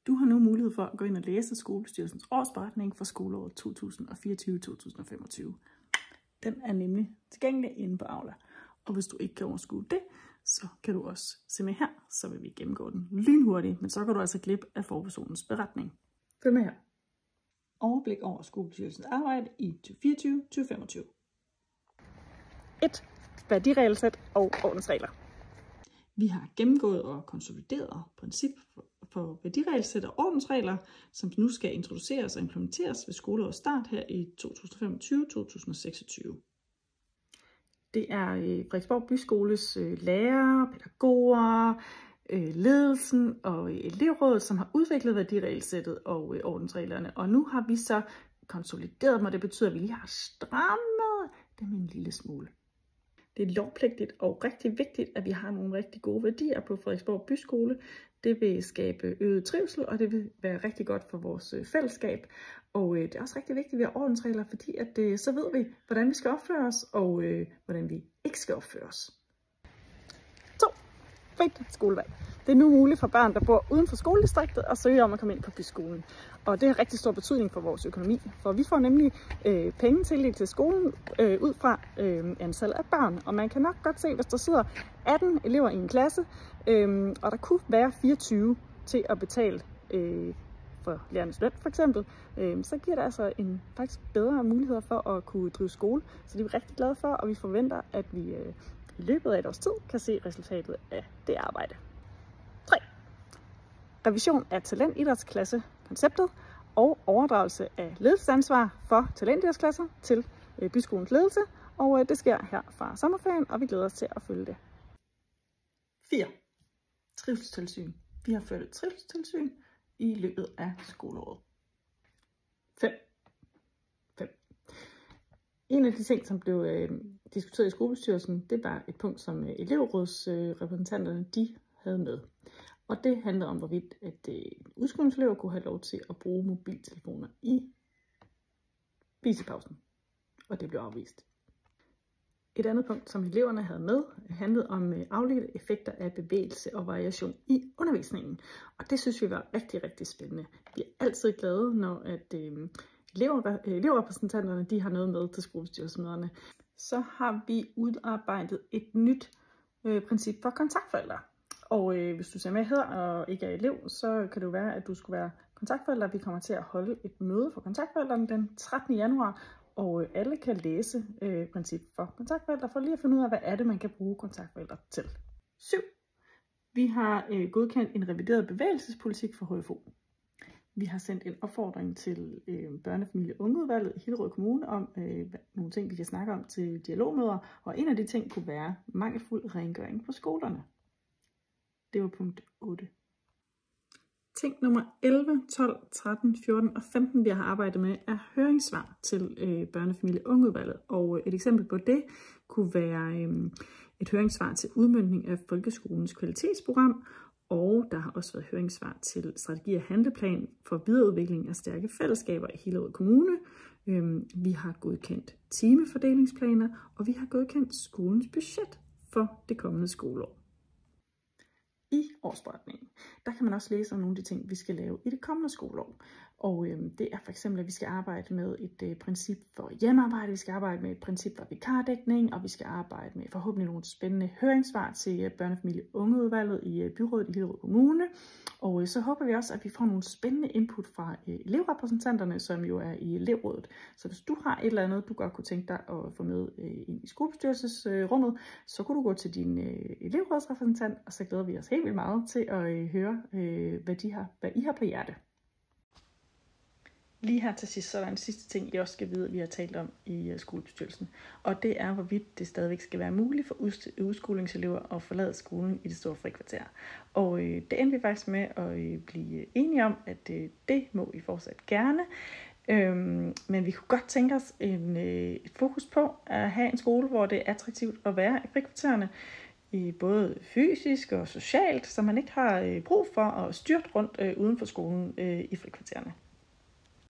Du har nu mulighed for at gå ind og læse skolebestyrelsens årsberetning for skoleåret 2024-2025. Den er nemlig tilgængelig inde på Aula. Og hvis du ikke kan overskue det, så kan du også se med her, så vil vi gennemgå den lynhurtigt, men så kan du altså glip af forpersonens beretning. Følg med her. Overblik over skolebestyrelsens arbejde i 2024-2025. 1. Værdiregelsæt og ordensregler. Vi har gennemgået og konsolideret princip for værdiregelsæt og ordensregler, som nu skal introduceres og implementeres ved skoleårets start her i 2025-2026. Det er Frederiksborg Byskoles lærere, pædagoger, ledelsen og elevrådet, som har udviklet værdiregelsættet og ordensreglerne. Og nu har vi så konsolideret dem, og det betyder, at vi lige har strammet dem en lille smule. Det er lovpligtigt og rigtig vigtigt, at vi har nogle rigtig gode værdier på Frederiksborg Byskole. Det vil skabe øget trivsel, og det vil være rigtig godt for vores fællesskab. Og det er også rigtig vigtigt, at vi har ordensregler, fordi at, så ved vi, hvordan vi skal opføre os, og hvordan vi ikke skal opføre os. 2. Frit skolevalg. Det er nu muligt for børn, der bor uden for skoledistriktet, at søge om at komme ind på byskolen. Og det har rigtig stor betydning for vores økonomi, for vi får nemlig penge tildelt til skolen ud fra antallet af børn. Og man kan nok godt se, hvis der sidder 18 elever i en klasse, og der kunne være 24 til at betale for lærernes løn for eksempel, så giver det altså faktisk bedre muligheder for at kunne drive skole. Så det er vi rigtig glade for, og vi forventer, at vi i løbet af et års tid kan se resultatet af det arbejde. 3. Revision af talentidrætsklasse-konceptet og overdragelse af ledelsesansvar for talentidrætsklasser til byskolens ledelse, og det sker her fra sommerferien, og vi glæder os til at følge det. 4. Trivselstilsyn. Vi har ført et trivselstilsyn i løbet af skoleåret. 5. En af de ting, som blev diskuteret i skolebestyrelsen, det var et punkt, som elevrådsrepræsentanterne de havde med. Og det handler om, hvorvidt at udskolingselever kunne have lov til at bruge mobiltelefoner i spisepausen. Og det blev afvist. Et andet punkt, som eleverne havde med, handlede om afledte effekter af bevægelse og variation i undervisningen. Og det synes vi var rigtig, rigtig spændende. Vi er altid glade, når at elevrepræsentanterne de har noget med til skolebestyrelsesmøderne. Så har vi udarbejdet et nyt princip for kontaktforældre. Og hvis du ser med her og ikke er elev, så kan det jo være, at du skulle være kontaktforælder. Vi kommer til at holde et møde for kontaktforældrene den 13. januar, og alle kan læse princip for kontaktforældre, for lige at finde ud af, hvad er det, man kan bruge kontaktforældre til. 7. Vi har godkendt en revideret bevægelsespolitik for HFO. Vi har sendt en opfordring til børnefamilie- og ungeudvalget i Hillerød Kommune om nogle ting, vi kan snakke om til dialogmøder, og en af de ting kunne være mangelfuld rengøring på skolerne. Det var punkt 8. Ting nummer 11, 12, 13, 14 og 15, vi har arbejdet med, er høringssvar til børnefamilie- og ungeudvalget. Og et eksempel på det kunne være et høringssvar til udmøntning af folkeskolens kvalitetsprogram, og der har også været høringssvar til strategi- og handleplan for videreudvikling af stærke fællesskaber i Hillerød Kommune. Vi har godkendt timefordelingsplaner, og vi har godkendt skolens budget for det kommende skoleår. I årsberetningen, der kan man også læse om nogle af de ting, vi skal lave i det kommende skoleår. Og det er for eksempel, at vi skal arbejde med et princip for hjemmearbejde, vi skal arbejde med et princip for vikardækning, og vi skal arbejde med forhåbentlig nogle spændende høringssvar til børnefamilie- og ungeudvalget i byrådet i Hillerød Kommune. Og så håber vi også, at vi får nogle spændende input fra elevrepræsentanterne, som jo er i elevrådet. Så hvis du har et eller andet, du godt kunne tænke dig at få med ind i skolebestyrelsesrummet, så kunne du gå til din elevrådsrepræsentant, og så glæder vi os helt vildt meget til at høre, hvad I har på hjerte. Lige her til sidst, så er der en sidste ting, I også skal vide, at vi har talt om i skolebestyrelsen. Og det er, hvorvidt det stadigvæk skal være muligt for udskolingselever at forlade skolen i det store frikvarter. Og det endte vi faktisk med at blive enige om, at det må I fortsat gerne. Men vi kunne godt tænke os et fokus på at have en skole, hvor det er attraktivt at være i frikvartererne. Både fysisk og socialt, så man ikke har brug for at styrte rundt uden for skolen i frikvartererne.